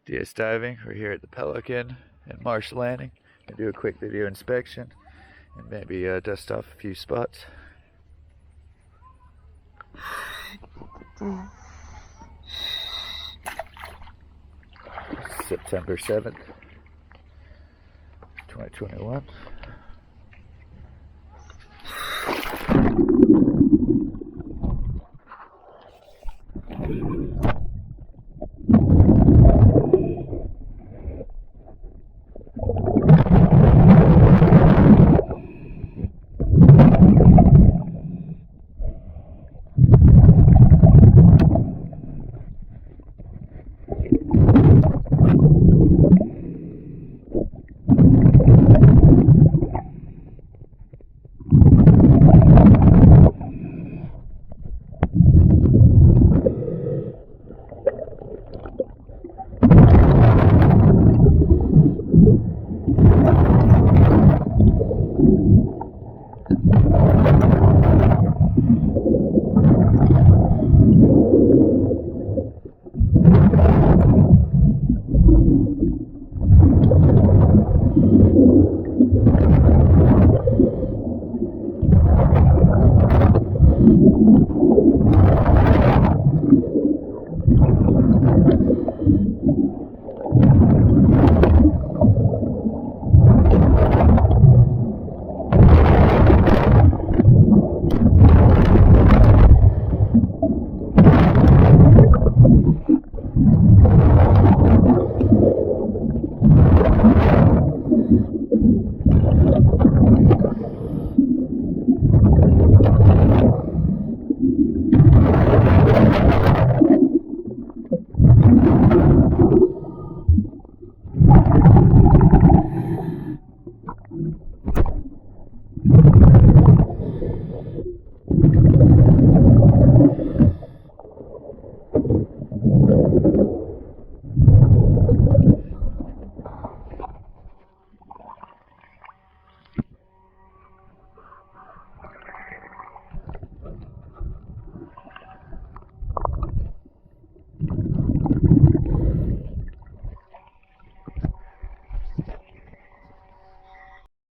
DS diving. We're here at the Pelican and Marsh Landing. Gonna do a quick video inspection and maybe dust off a few spots. September 7th, 2021.